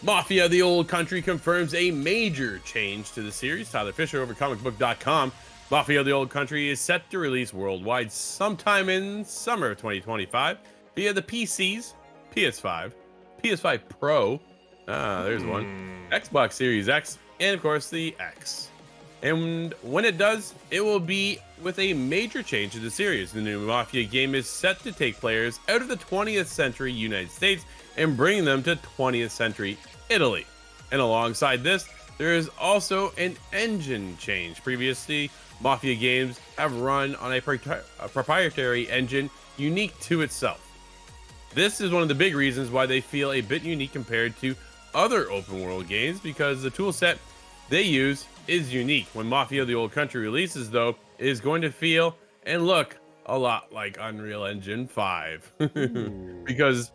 Mafia: The Old Country confirms a major change to the series. Tyler Fisher over comicbook.com. Mafia: The Old Country is set to release worldwide sometime in summer of 2025 via the PCs, PS5, PS5 Pro, there's one, Xbox Series X, and of course the X. And when it does, it will be with a major change to the series. The new Mafia game is set to take players out of the 20th century United States and bring them to 20th century Italy. And alongside this, there is also an engine change. Previously, Mafia games have run on a proprietary engine unique to itself. This is one of the big reasons why they feel a bit unique compared to other open world games, because the tool set they use is unique. When Mafia: The Old Country releases, though, it is going to feel and look a lot like Unreal Engine 5 because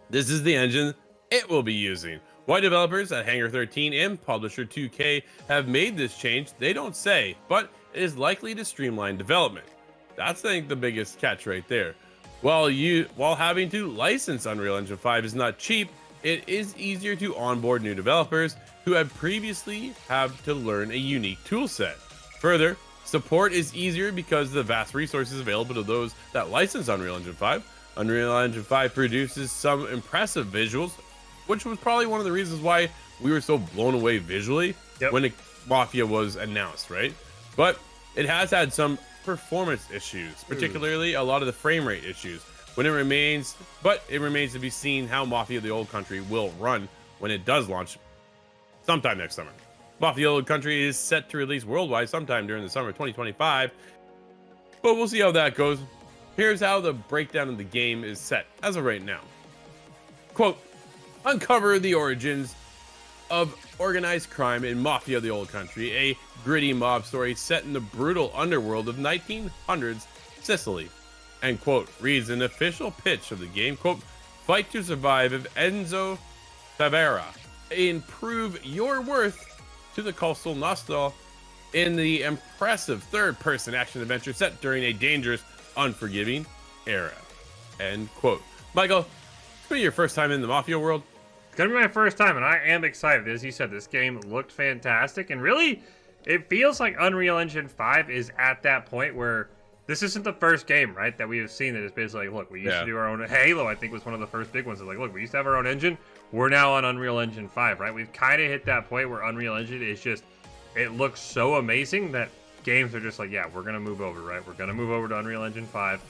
this is the engine it will be using. Why developers at Hangar 13 and publisher 2K have made this change, they don't say, but it is likely to streamline development. That's, I think, the biggest catch right there. While having to license Unreal Engine 5 is not cheap, it is easier to onboard new developers who have previously had to learn a unique tool set. Further, support is easier because of the vast resources available to those that license Unreal Engine 5. Unreal Engine 5 produces some impressive visuals, which was probably one of the reasons why we were so blown away visually when Mafia was announced, right? But it has had some performance issues, particularly a lot of the frame rate issues. It remains to be seen how Mafia: The Old Country will run when it does launch sometime next summer. Mafia: The Old Country is set to release worldwide sometime during the summer of 2025, but we'll see how that goes. Here's how the breakdown of the game is set as of right now. Quote, uncover the origins of organized crime in Mafia: The Old Country, a gritty mob story set in the brutal underworld of 1900s Sicily. End quote, reads an official pitch of the game. Quote, fight to survive of Enzo Tavera. Improve your worth to the Coastal Nostal in the impressive third-person action adventure set during a dangerous, unforgiving era. End quote. Michael, it's been your first time in the Mafia world. It's gonna be my first time, and I am excited. As you said, this game looked fantastic, and really, it feels like Unreal Engine 5 is at that point where this isn't the first game, right, that we have seen that is basically like, look, we used to do our own. Halo, I think, was one of the first big ones. It's like, look, we used to have our own engine. We're now on Unreal Engine 5, right? We've kind of hit that point where Unreal Engine is just, it looks so amazing that games are just like, yeah, we're going to move over, right? We're going to move over to Unreal Engine 5.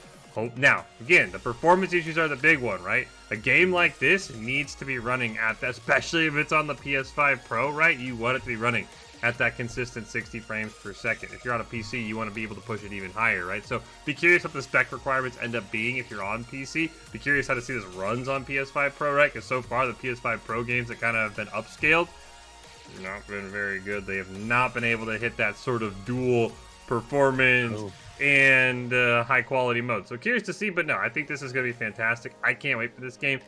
Now, again, the performance issues are the big one, right? A game like this needs to be running at that, especially if it's on the PS5 Pro, right? You want it to be running at that consistent 60 frames per second. If you're on a PC, you want to be able to push it even higher, right? So be curious what the spec requirements end up being if you're on PC. Be curious how to see this runs on PS5 Pro, right? Because so far, the PS5 Pro games that kind of have been upscaled, not been very good. They have not been able to hit that sort of dual performance and high quality mode. So curious to see, but no, I think this is going to be fantastic. I can't wait for this game.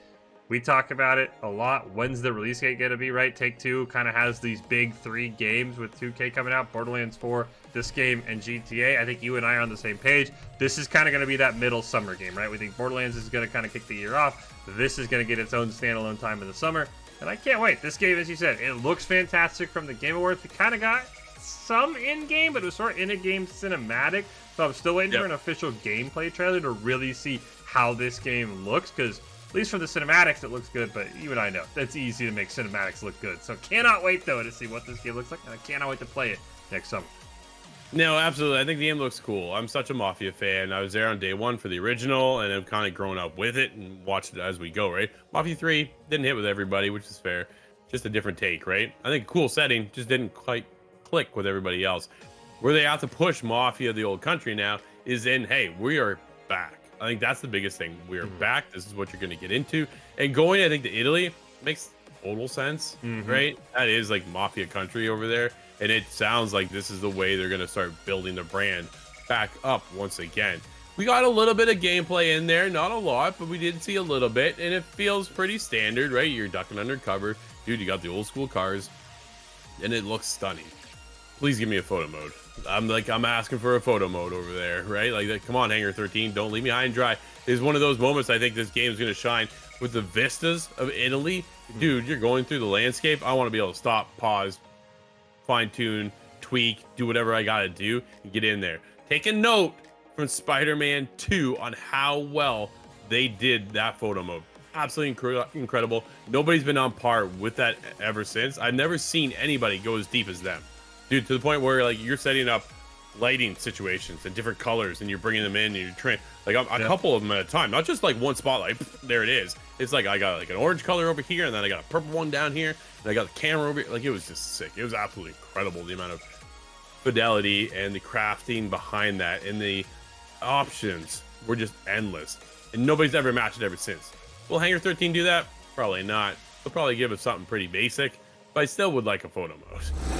We talk about it a lot. When's the release date going to be, right? Take-Two kind of has these big 3 games with 2K coming out, Borderlands 4, this game, and GTA. I think you and I are on the same page. This is kind of going to be that middle summer game, right? We think Borderlands is going to kind of kick the year off. This is going to get its own standalone time in the summer, and I can't wait. This game, as you said, it looks fantastic from the Game Awards. We kind of got some in-game, but it was sort of in-a-game cinematic, so I'm still waiting for an official gameplay trailer to really see how this game looks, because at least from the cinematics, it looks good, but you and I know that's easy to make cinematics look good. So cannot wait, though, to see what this game looks like, and I cannot wait to play it next summer. No, absolutely. I think the game looks cool. I'm such a Mafia fan. I was there on day 1 for the original, and I've kind of grown up with it and watched it as we go, right? Mafia 3 didn't hit with everybody, which is fair. Just a different take, right? I think cool setting, just didn't quite click with everybody else. Where they have to push Mafia: The Old Country now is in, hey, we are back. I think that's the biggest thing. We're back. This is what you're going to get into. And going, I think, to Italy makes total sense, right? That is like Mafia country over there. And it sounds like this is the way they're going to start building the brand back up once again. We got a little bit of gameplay in there, not a lot, but we did see a little bit. And it feels pretty standard, right? You're ducking under cover. Dude, you got the old school cars. And it looks stunning. Please give me a photo mode. I'm asking for a photo mode over there, right? Like, come on, Hangar 13, don't leave me high and dry. Is one of those moments I think this game is going to shine with the vistas of Italy. Dude, you're going through the landscape. I want to be able to stop, pause, fine tune, tweak, do whatever I gotta do and get in there. Take a note from Spider-Man 2 on how well they did that photo mode. Absolutely incredible. Nobody's been on par with that ever since. I've never seen anybody go as deep as them, dude, to the point where like you're setting up lighting situations and different colors and you're bringing them in and you're trying like a couple of them at a time, not just like one spotlight. There it is. It's like I got like an orange color over here and then I got a purple one down here and I got the camera over here. Like it was just sick. It was absolutely incredible, the amount of fidelity and the crafting behind that, and the options were just endless, and nobody's ever matched it ever since. Will Hangar 13 do that? Probably not. They'll probably give us something pretty basic, but I still would like a photo mode.